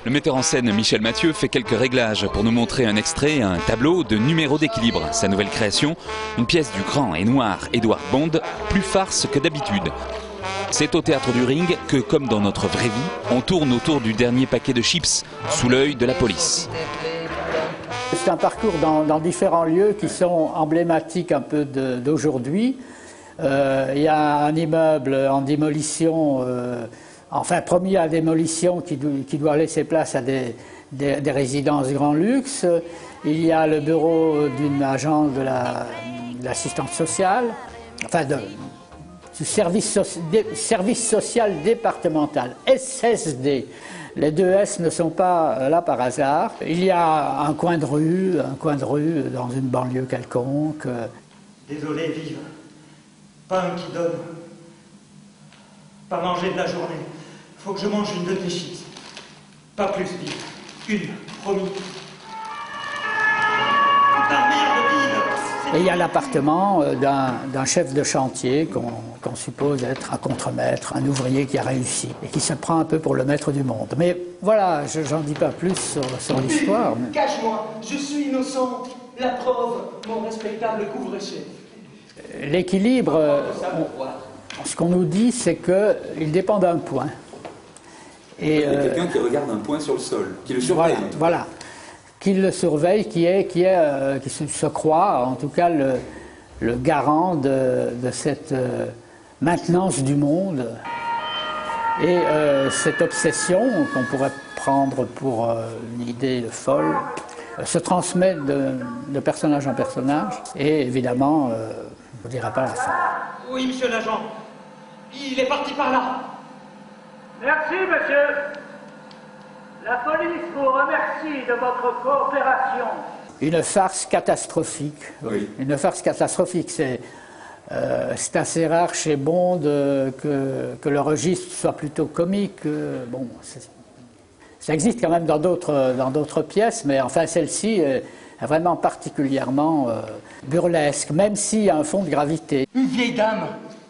Le metteur en scène Michel Mathieu fait quelques réglages pour nous montrer un extrait, un tableau de numéro d'équilibre. Sa nouvelle création, une pièce du grand et noir Edouard Bond, plus farce que d'habitude. C'est au théâtre du Ring que, comme dans notre vraie vie, on tourne autour du dernier paquet de chips, sous l'œil de la police. C'est un parcours dans différents lieux qui sont emblématiques un peu d'aujourd'hui. Il y a un immeuble en démolition, enfin promis à démolition, qui doit laisser place à des résidences grand luxe. Il y a le bureau d'une agence de l'assistance sociale, enfin du service social départemental, SSD. Les deux S ne sont pas là par hasard. Il y a un coin de rue dans une banlieue quelconque. Désolé, vive. Pas un qui donne. Pas manger de la journée. Faut que je mange une de tes chips. Pas plus, vive. Une, promis. Putain, merde, vive. Et il y a l'appartement d'un chef de chantier qu'on suppose être un contremaître, un ouvrier qui a réussi et qui se prend un peu pour le maître du monde. Mais voilà, j'en dis pas plus sur l'histoire. Mais... Cache-moi, je suis innocent. La preuve, mon respectable couvre-chef. L'équilibre, ce qu'on nous dit, c'est qu'il dépend d'un point. Et quelqu'un qui regarde un point sur le sol, qui le surveille. Voilà. Qui le surveille, qui se croit, en tout cas, le garant de cette maintenance du monde. Et cette obsession, qu'on pourrait prendre pour une idée folle, se transmet de personnage en personnage. Et évidemment, on ne dira pas la fin. Oui, monsieur l'agent. Il est parti par là. Merci, monsieur. La police vous remercie de votre coopération. Une farce catastrophique. Oui. Une farce catastrophique. C'est assez rare chez Bond que le registre soit plutôt comique. Bon, ça existe quand même dans d'autres pièces, mais enfin celle-ci est vraiment particulièrement burlesque, même s'il y a un fond de gravité. Une vieille dame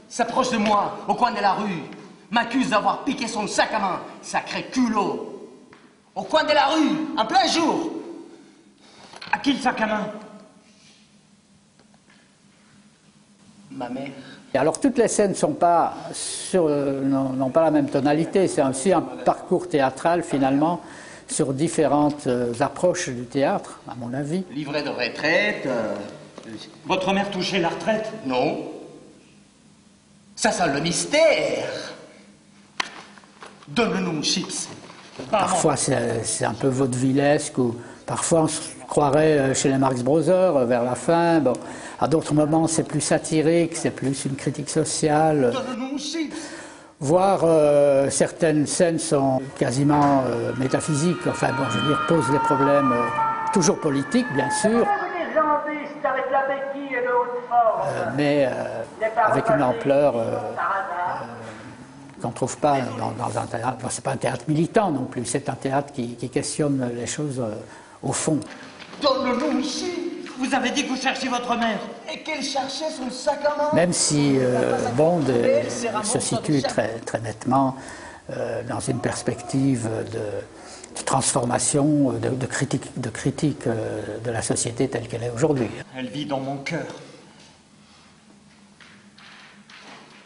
s'approche de moi au coin de la rue, m'accuse d'avoir piqué son sac à main, sacré culot. Au coin de la rue, en plein jour. À qui le sac à main? Ma mère. Et alors toutes les scènes n'ont pas la même tonalité, c'est aussi un parcours théâtral finalement sur différentes approches du théâtre, à mon avis. Livret de retraite. Votre mère touchait la retraite? Non. Ça sent le mystère. Donne-nous une chips. Parfois c'est un peu vaudevillesque, ou parfois on se croirait chez les Marx Brothers vers la fin. Bon. À d'autres moments c'est plus satirique, c'est plus une critique sociale. Donne-nous une chips. Voire certaines scènes sont quasiment métaphysiques, enfin bon, je veux dire, posent des problèmes toujours politiques bien sûr, mais avec une ampleur qu'on ne trouve pas dans un théâtre. Bon, c'est pas un théâtre militant non plus, c'est un théâtre qui questionne les choses au fond. Donne-nous ici. Vous avez dit que vous cherchiez votre mère. Et qu'elle cherchait son sac à main. Même si Bond se situe très, très nettement dans une perspective de transformation, de critique de la société telle qu'elle est aujourd'hui. Elle vit dans mon cœur.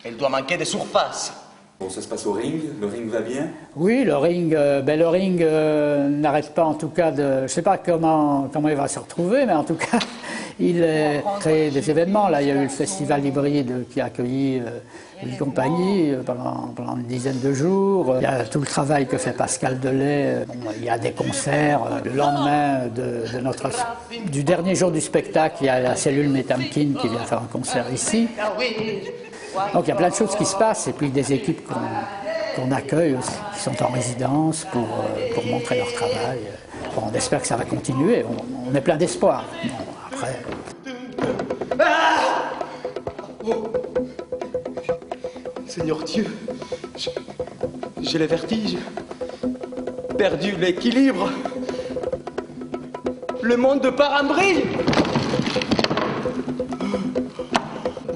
Elle doit manquer de surface. Bon, ça se passe au Ring, le Ring va bien? Oui, le Ring, n'arrête pas en tout cas de... Je ne sais pas comment il va se retrouver, mais en tout cas, il crée des événements. Là, il y a eu le Festival Hybride qui a accueilli une compagnie pendant une dizaine de jours. Il y a tout le travail que fait Pascal Delay. Bon, il y a des concerts. Le lendemain du dernier jour du spectacle, il y a la cellule Metamkin qui vient faire un concert ici. Donc il y a plein de choses qui se passent, et puis des équipes qu'on accueille aussi, qui sont en résidence pour montrer leur travail. Bon, on espère que ça va continuer, on est plein d'espoir. Bon, après... Oh. Seigneur Dieu, j'ai le vertige, perdu l'équilibre, le monde part en vrille.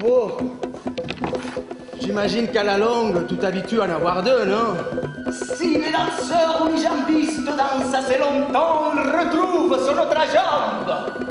Oh. J'imagine qu'à la longue, tu t'habitues à en avoir deux, non? Si les danseurs ou les jambistes dans ça c'est longtemps, il retrouve sur notre jambe.